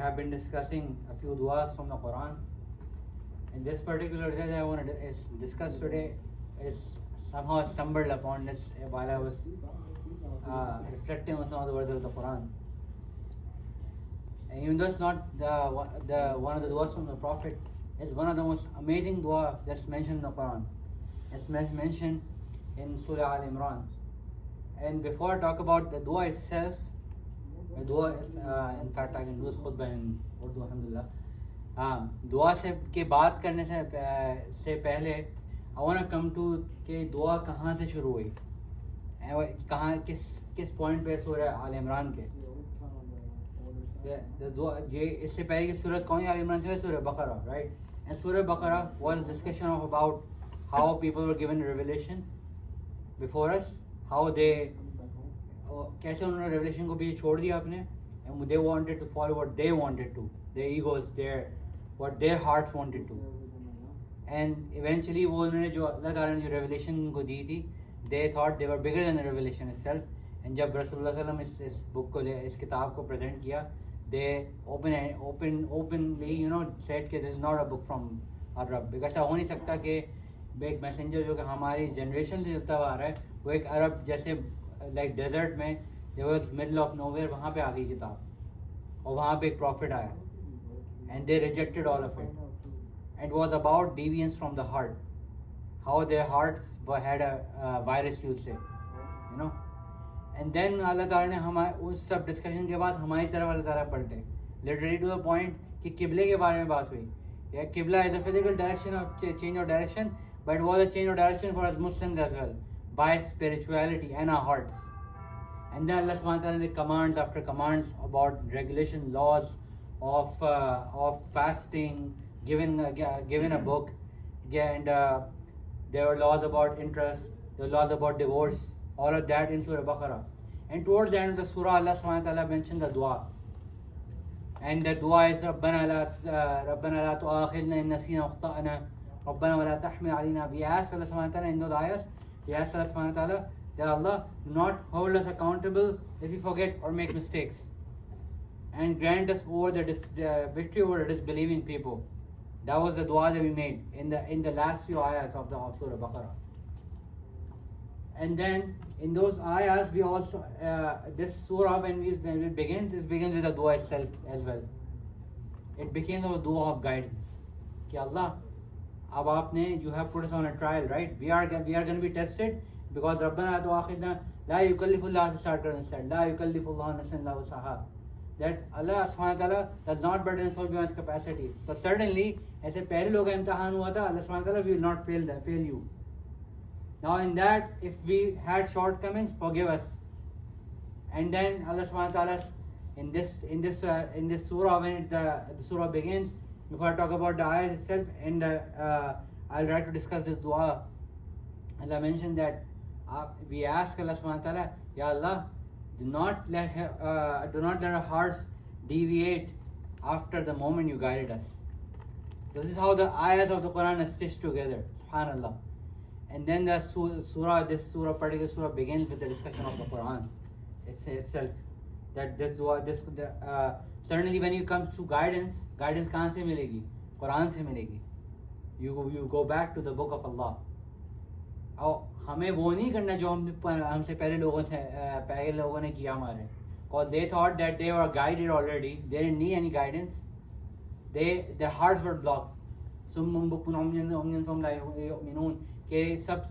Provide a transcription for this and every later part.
have been discussing a few du'as from the Quran. In this particular day that I want to discuss today is somehow I stumbled upon this while I was reflecting on some of the words of the Quran. And even though it's not the one of the du'as from the Prophet, it's one of the most amazing du'a that's mentioned in the Quran. It's mentioned in Surah Al Imran. And before I talk about the du'a itself, the du'a, in fact I can do this khutbah in Urdu, alhamdulillah. दुआ से के बात करने से पहले I want to come to कि दुआ कहाँ से शुरू हुई, कहाँ किस पॉइंट पे सूरह आल इमरान के ये इससे पहले की सूरत कौन सी आल इमरान से सूरह बकरा, right? And सूरह बकरा was discussion of about how people were given revelation before us, how they कैसे उन्होंने revelation को भी छोड़ दिया अपने, and they wanted to follow what they wanted to, their egos, what their hearts wanted to, and eventually वो उन्होंने जो अल्लाह ताला ने जो revelation उनको दी थी, they thought they were bigger than the revelation itself. And जब रसूलुल्लाह सल्लल्लाहु अलैहि वसल्लम इस बुक को इस किताब को present किया, they openly said कि this is not a book from our Rabb, because ऐसा हो नहीं सकता कि एक मैसेंजर जो कि हमारी जनरेशन से चलता हुआ आ रहा है वो एक अरब जैसे like desert में there was middle of nowhere वहाँ पे आ गई किताब और वहाँ पे एक prophet आया, and they rejected all of it. It was about deviance from the heart, how their hearts had a virus, you say, and then Allah Ta'ala ने हमारे उस सब डिस्कशन के बाद हमारी तरफ अल्लाह ताला पलटे, literally to the point कि किबले के बारे में बात हुई. Yeah, Qibla is a physical direction of change of direction, but it was a change of direction for us Muslims as well, by spirituality and our hearts. And then Allah Subhanahu wa Ta'ala did commands after commands about regulation, laws of fasting, given a book, and there were laws about interest, there were laws about divorce, all of that in Surah Baqarah. And towards the end of the surah, Allah Subhanahu wa Ta'ala mentioned the dua. And the dua is ربنا لا تؤاخذنا إن نسينا وأخطأنا ربنا ولا تحمل علينا. We ask Allah Subhanahu wa Ta'ala in those ayahs, we ask Allah Subhanahu wa Ta'ala that Allah do not hold us accountable if we forget or make mistakes, and grant us over the victory over the disbelieving people. That was the dua that we made in the last few ayahs of Surah Baqarah. And then in those ayahs we also this surah when it begins with the dua itself as well. It became a dua of guidance. Ki Allah, ab aapne, you have put us on a trial, right? We are going to be tested because Rabbana tu'akhidna la yukallifullahu nafsan la yukallifullahu nafsan illa wus'aha. That Allah Subhanahu wa Ta'ala does not burden us beyond his capacity. So certainly ऐसे पहले लोग का इम्तिहान हुआ था, Allah Subhanahu wa Ta'ala will not fail you. Now in that, if we had shortcomings, forgive us. And then Allah Subhanahu wa Ta'ala in this surah, when the surah begins, before I talk about the ayahs itself, and I'll try to discuss this dua. Allah mentioned that we ask Allah Subhanahu wa Ta'ala, Ya Allah, do not let our hearts deviate after the moment you guided us. This is how the ayahs of the Quran are stitched together. Subhanallah. And then this particular surah begins with the discussion of the Quran itself. That certainly when it comes to guidance कहाँ से मिलेगी? Quran से मिलेगी. You go back to the book of Allah. और हमें वो नहीं करना जो हमसे पहले लोगों ने किया हमारे. Because they thought that they were guided already. They didn't need any guidance. Their hearts were blocked. कि सब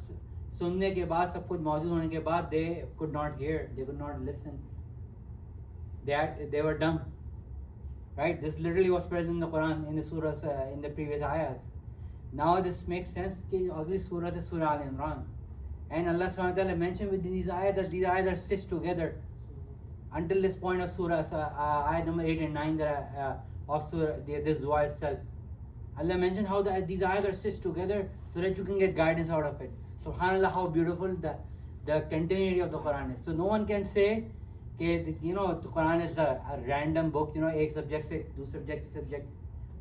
सुनने के बाद, सब कुछ मौजूद होने के बाद, they could not hear, they could not listen, they were dumb, right? This literally was present in the Quran, in the surahs, in the previous ayahs. Now this makes sense कि अगली surah is Surah Al Imran, and Allah Subhanahu wa Ta'ala mentioned within these ayahs that these ayahs are stitched together until this point of surah, ayah number 8 and 9 of surah, this dua itself. Allah mentioned how these ayahs are stitched together so that you can get guidance out of it. Subhanallah, how beautiful the continuity of the Quran is. So no one can say that the Quran is a random book, एक subject से दूसरे subject.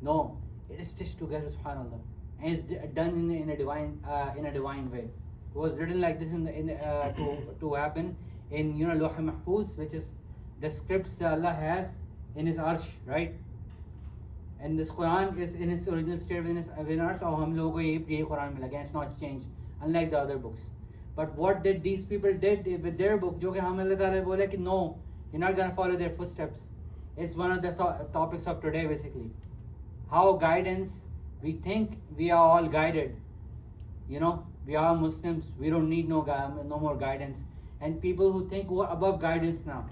No, it is stitched together, subhanallah, and it's done in a divine way. It was written like this to happen in Lawh Mahfuz, which is the scripts that Allah has in His Arsh, right? and this Quran is in its original state within us, और हम लोगों को यही Quran मिला गया. It's not changed, unlike the other books. But what did these people did with their book? जो कि हम अल्लाह ताला बोले कि no, you're not gonna follow their footsteps. It's one of the topics of today basically. How guidance, we think we are all guided. You know, we are Muslims. We don't need no more guidance. And people who think we're above guidance now.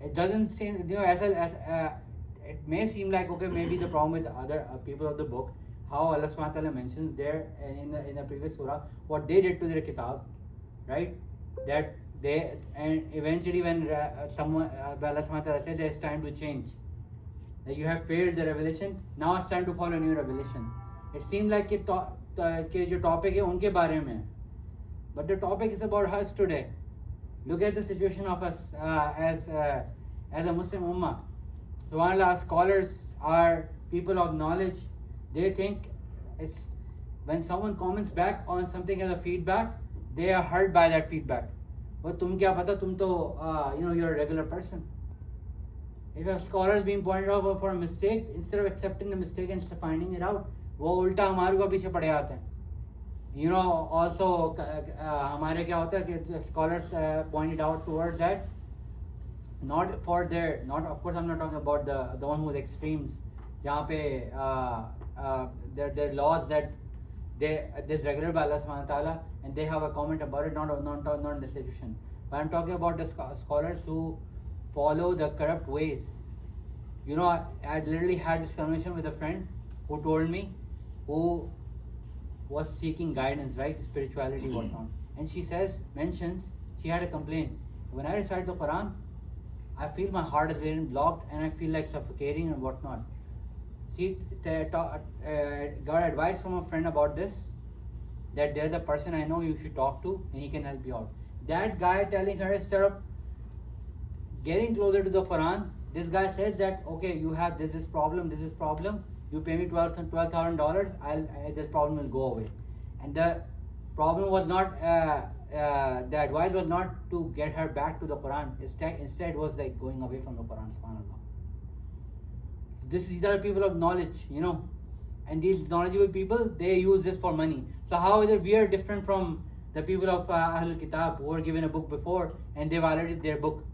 It doesn't seem, you know, as it may seem like, okay, maybe the problem with other people of the book, how Allah subhanahu wa ta'ala mentions there in the previous surah, what they did to their kitab, right? That they, and eventually when someone, Allah subhanahu wa ta'ala says it's time to change. That you have failed the revelation, now it's time to follow new revelation. It seems like कि जो topic है उनके बारे में, but the topic is about us today. Look at the situation of us as a Muslim ummah. SubhanAllah, scholars are people of knowledge. They think it's, when someone comments back on something as a feedback, they are hurt by that feedback. But tum kya pata, tum to, you know, you're a regular person. If a scholar is being pointed out for a mistake, instead of accepting the mistake and finding it out, वो उल्टा हमारे को पीछे पड़े आते हैं. You know, also हमारे क्या होता है कि scholars pointed out towards that, not for their, not, of course I'm not talking about the one with extremes, जहाँ पे there laws that there's regular by Allah subhanahu wa ta'ala and they have a comment about it, not in the situation. But I'm talking about the scholars who follow the corrupt ways. You know, I literally had this conversation with a friend who told me, who was seeking guidance, right, spirituality, whatnot. And she mentions, she had a complaint. When I recite the Quran, I feel my heart is very blocked and I feel like suffocating and whatnot. She got advice from a friend about this, that there's a person I know you should talk to and he can help you out. That guy telling her, instead of getting closer to the Quran, this guy says that, okay, you have this problem, you pay me $12,000, this problem will go away. And the problem was not, the advice was not to get her back to the Quran. Instead was like going away from the Quran, subhanAllah. These are people of knowledge, you know. And these knowledgeable people, they use this for money. So how is it we are different from the people of Ahlul Kitab who were given a book before and they violated their book?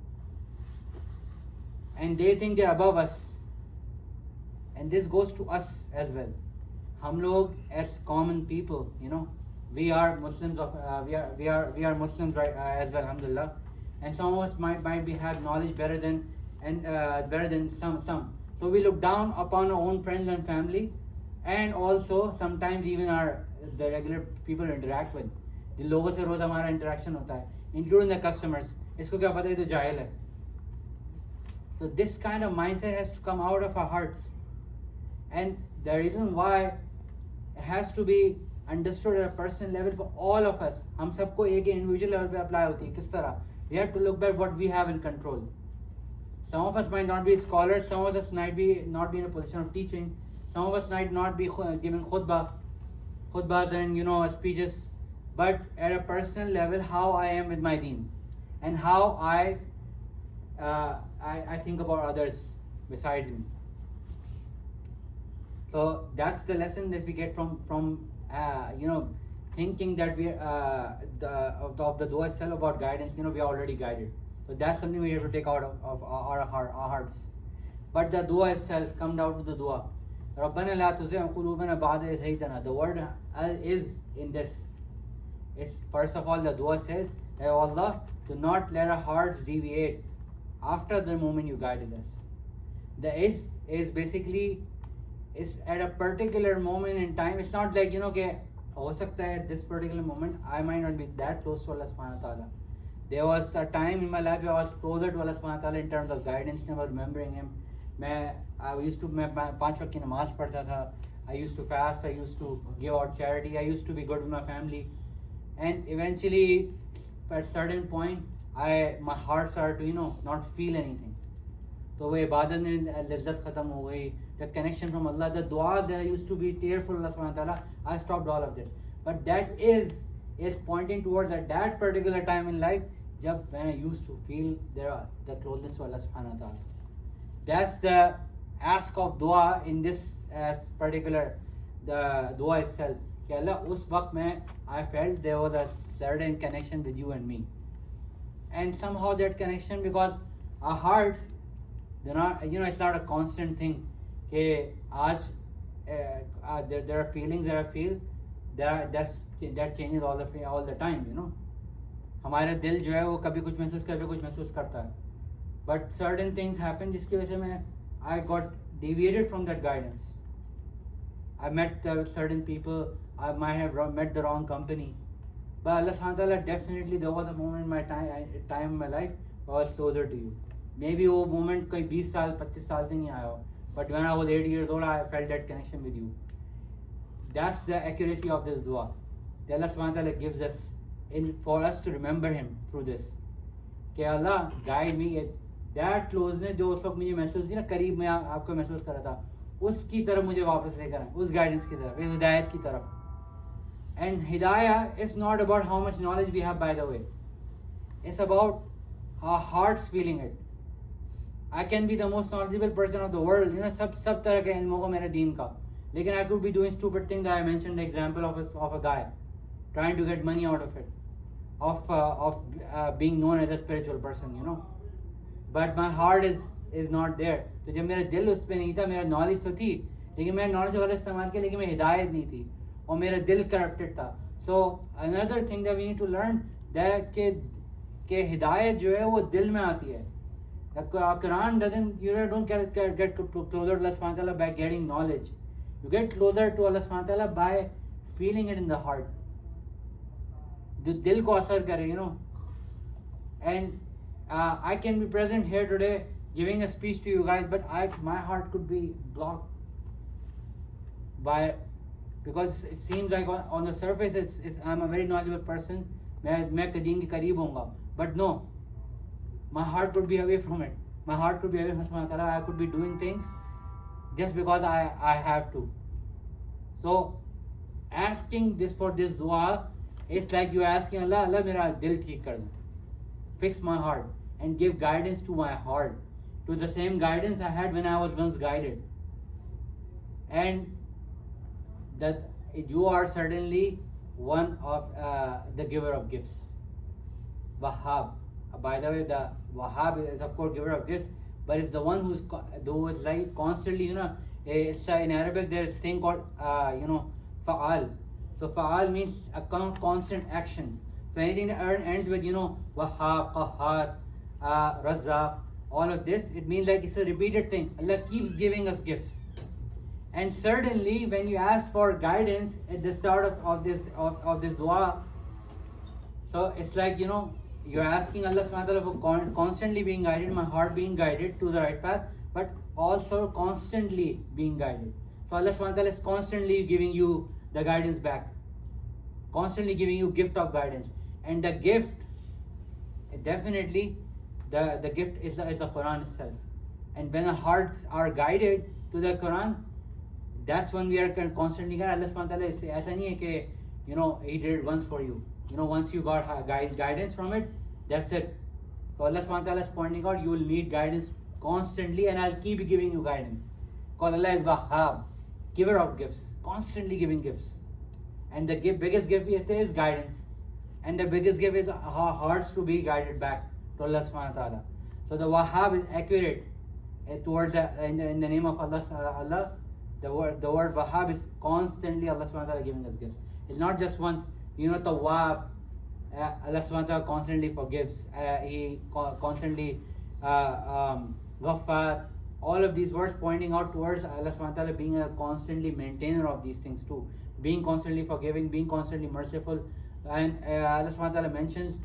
And they think they're above us. And this goes to us as well. Hum log as common people, you know, we are Muslims we are Muslims, right, as well, alhamdulillah. And some of us might have knowledge better than some. So we look down upon our own friends and family, and also sometimes even the regular people we interact with. जिन लोगों से रोज हमारा interaction होता है, including the customers. इसको क्या पता है, ये तो जाहिल है. So this kind of mindset has to come out of our hearts. And the reason why it has to be understood at a personal level for all of us. हम सबको एक individual level पे apply होती है. किस तरह? We have to look back what we have in control. Some of us might not be scholars. Some of us might not be in a position of teaching. Some of us might not be giving khutbahs and, you know, speeches. But at a personal level, how I am with my deen, and how I think about others besides me. So that's the lesson that we get from you know, thinking that we of the dua itself about guidance. You know, we are already guided. So that's something we have to take out of our hearts. But the dua itself, come down to the dua. رَبَّنَا لَا تُزِغْ قُلُوبَنَا بَعْدَ إِذْ هَدَيْتَنَا. The word is in this. It's first of all the dua says, "Hey Allah, do not let our hearts deviate after the moment you guided us." The is basically is at a particular moment in time. It's not like, you know, कि हो सकता है at this particular moment I might not be that close to Allah subhanahu wa ta'ala. There was a time in my life I was closer to Allah subhanahu wa ta'ala in terms of guidance and remembering Him. मैं 5 वक्त की नमाज पढ़ता था. I used to fast. I used to give out charity. I used to be good with my family. And eventually, at a certain point, my heart started to, you know, not feel anything. So वो इबादत में लज्जत खत्म हो गई. The connection from Allah, the dua that I used to be tearful Allah subhanahu wa ta'ala, I stopped all of that. But that is pointing towards at that particular time in life, when I used to feel the closeness to Allah subhanahu wa ta'ala. That's the ask of dua in this particular the dua itself. कि अल्लाह उस वक्त में I felt there was a certain connection with you and me, and somehow that connection, because our hearts, they're not, it's not a constant thing कि आज there are feelings that I feel that changes all the time, हमारा दिल जो है वो कभी कुछ महसूस कभी कुछ महसूस करता है, but certain things happen जिसकी वजह से मैं I got deviated from that guidance. I met certain people, I might have met the wrong company, but Allah subhanahu wa ta'ala, definitely there was a moment in my time in my life where I was closer to you. Maybe वो moment कोई 20 साल 25 साल से नहीं आया हो, but when I was 8 years old I felt that connection with you. That's the accuracy of this dua that Allah subhanahu wa ta'ala gives us for us to remember him through this. कि Allah guide me, that closeness जो उस वक्त मुझे महसूस थी ना, करीब में आपको महसूस कर रहा था, उसकी तरफ मुझे वापस लेकर आए, उस गाइडेंस की तरफ, इस हिदायत की तरफ. And hidayah is not about how much knowledge we have, by the way. It's about our hearts feeling it. I can be the most knowledgeable person of the world, सब तरह के इल्मों को मेरे दीन का, लेकिन I could be doing stupid things that I mentioned the example of a guy trying to get money out of it, of being known as a spiritual person, but my heart is not there. तो जब मेरा दिल उस पर नहीं था, मेरा knowledge तो थी, लेकिन मैंने नॉलेज वाला इस्तेमाल किया, लेकिन मेरी हिदायत नहीं थी और मेरा दिल करप्टेड था. So another thing that we need to learn that के हिदायत जो है वो दिल में आती है. Quran doesn't, don't get closer to Allah subhanahu wa ta'ala by getting knowledge. You get closer to Allah subhanahu wa ta'ala by feeling it in the heart. जो दिल को असर करे, and I can be present here today giving a speech to you guys, but my heart could be blocked because it seems like on the surface I'm a very knowledgeable person, मैं दीन के करीब होऊंगा, but no, my heart could be away from it. My heart could be away from subhanahu wa ta'ala. I could be doing things just because I have to. So asking this for this dua, it's like you asking Allah, Allah मेरा दिल ठीक कर दे, fix my heart and give guidance to my heart, to the same guidance I had when I was once guided. And that you are certainly one of the giver of gifts. Wahhab. By the way, the Wahhab is of course giver of gifts, but it's the one who is like constantly, it's in Arabic there's a thing called fa'al. So fa'al means a constant action. So anything that ends with Wahhab, Qahhar, Razzaq, all of this, it means like it's a repeated thing. Allah keeps giving us gifts. And certainly when you ask for guidance at the start of this dua, so it's like you're asking Allah subhanahu wa ta'ala for constantly being guided, my heart being guided to the right path, but also constantly being guided. So Allah subhanahu wa ta'ala is constantly giving you the guidance back, constantly giving you gift of guidance. And the gift, definitely the gift is the Quran itself. And when our hearts are guided to the Quran, that's when we are constantly guided. Allah subhanahu wa ta'ala, ऐसा नहीं है कि He did it once for you. Once you got guidance from it, that's it. So Allah subhanahu wa ta'ala is pointing out you will need guidance constantly, and I'll keep giving you guidance. Because Allah is Wahhab, giver of gifts, constantly giving gifts. And the biggest gift is guidance. And the biggest gift is our hearts to be guided back to Allah subhanahu wa ta'ala. So the Wahhab is accurate towards in the name of Allah. The word Wahhab is constantly Allah subhanahu wa ta'ala giving us gifts. It's not just once. Tawwab, Allah subhanahu wa ta'ala constantly forgives. He constantly Ghaffar. All of these words pointing out towards Allah subhanahu wa ta'ala being a constantly maintainer of these things too. Being constantly forgiving, being constantly merciful. And Allah subhanahu wa ta'ala mentions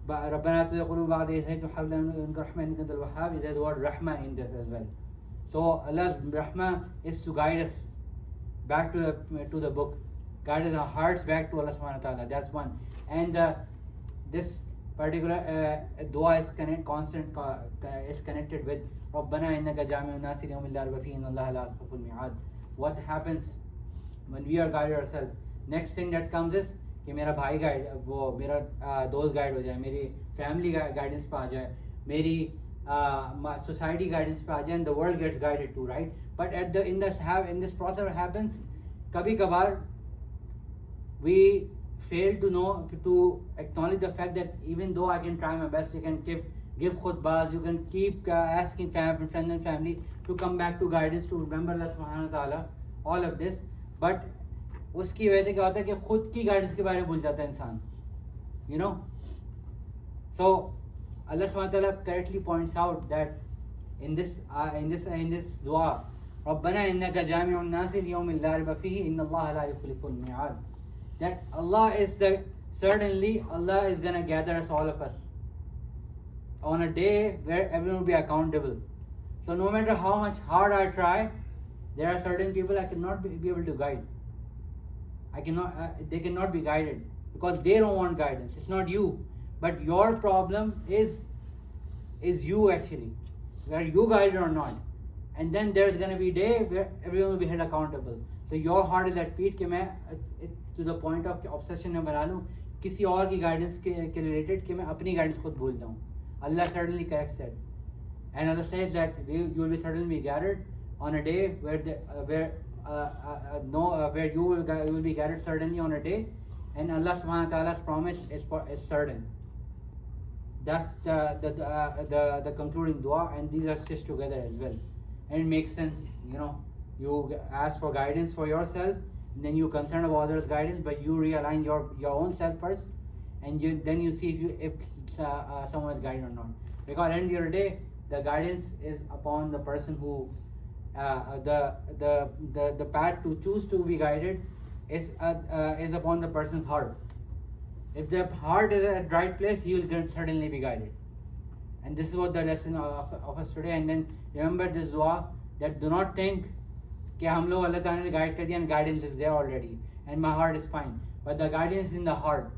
رَبَّنَا تُدْخِلُوا بَعْدَ إِذْ هَدَيْتَنَا وَهَبْ لَنَا مِنْ لَدُنْكَ رَحْمَةً إِنَّكَ أَنْتَ الْوَهَّابُ. There's the word Rahmah in this as well. So Allah's Rahmah is to guide us back to the book, guide our hearts back to Allah subhanahu wa ta'ala. That's one. And this particular dua is connected with رَبَّنَا إِنَّكَ جَامِعُ النَّاسِ لِيَوْمٍ لَا رَيْبَ فِيهِ إِنَّ اللَّهَ لَا يُخْلِفُ الْمِيعَادَ. What happens when we are guided ourselves? Next thing that comes is कि मेरा भाई guide, वो मेरा दोस्त guide हो जाए, मेरी family guidance पे आ जाए, मेरी society guidance पे आ जाए, and the world gets guided too, right? But in this process what happens, कभी कभार we fail to acknowledge the fact that even though I can try my best, you can give khutbahs, you can keep asking friends and family to come back to guidance, to remember Allah subhanahu wa ta'ala, all of this, but उसकी वजह से क्या होता है कि खुद की guidance के बारे में भूल जाता है इंसान, you know. So Allah subhanahu wa ta'ala correctly points out that in this dua, رَبَّنَا إِنَّكَ جَامِعُ النَّاسِ لِيَوْمٍ لَا رَيْبَ فِيهِ إِنَّ اللَّهَ لَا يُخْلِفُ الْمِيعَادَ, that certainly Allah is gonna gather us, all of us, on a day where everyone will be accountable. So no matter how much hard I try, there are certain people I cannot be able to guide. They cannot be guided because they don't want guidance. It's not you, but your problem is you actually, whether you guided or not. And then there's gonna be a day where everyone will be held accountable. So your heart is at peak कि मैं to the point of obsession में बना लूँ किसी और की guidance के related कि मैं अपनी guidance खुद भूल जाऊँ. Allah certainly corrects that, and Allah says that you will be certainly be gathered on a day where you will be gathered certainly on a day, and Allah subhanahu wa ta'ala's promise is certain. That's the concluding dua, and these are stitched together as well, and it makes sense. You know, you ask for guidance for yourself, and then you concern about others' guidance, but you realign your own self first, and then you see if someone is guided or not. Because at the end of the day, the guidance is upon the person who the path to choose to be guided is upon the person's heart. If the heart is at the right place, he will certainly be guided. And this is what the lesson of us today. And then remember this dua, that do not think कि हम लोग अल्लाह ताला ने guide कर दिया and guidance is there already and my heart is fine. But the guidance is in the heart.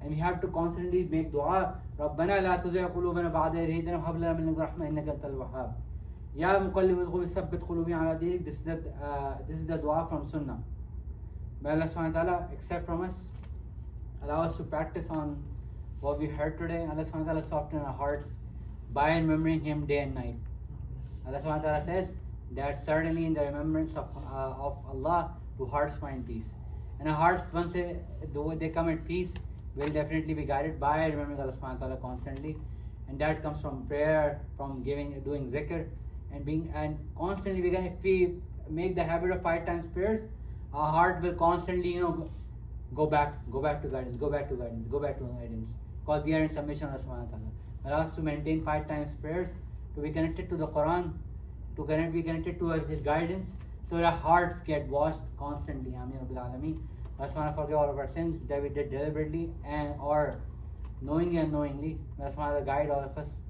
And we have to constantly make dua. رَبَّنَا لَا تُزِغْ قُلُوبَنَا بَعْدَ إِذْ هَدَيْتَنَا وَهَبْ لَنَا مِن لَدُنكَ رَحْمَةً إِنَّكَ أَنتَ الْوَهَّابُ. يَا مُقَلِّبَ الْقُلُوبِ ثَبِّتْ قُلُوبِي عَلَى دِينِكَ. This is the dua from Sunnah. May Allah subhanahu wa ta'ala accept from us, allow us to practice on what we heard today. Allah subhanahu wa ta'ala soften our hearts by remembering Him day and night. Allah subhanahu wa ta'ala says that certainly in the remembrance of Allah, do hearts find peace. And our hearts, once they come at peace, will definitely be guided by remembering Allah subhanahu wa ta'ala constantly. And that comes from prayer, from doing zikr, and constantly if we make the habit of 5 times prayers, our heart will constantly go back to guidance, go back to guidance, because we are in submission to Allah subhanahu wa ta'ala. Allow us to maintain 5 times prayers, to be connected to the Quran, to be connected to His guidance, so that our hearts get washed constantly. Ameen Rabbil Alameen. I just want to forgive all of our sins that we did deliberately or knowingly and unknowingly. I just want to guide all of us.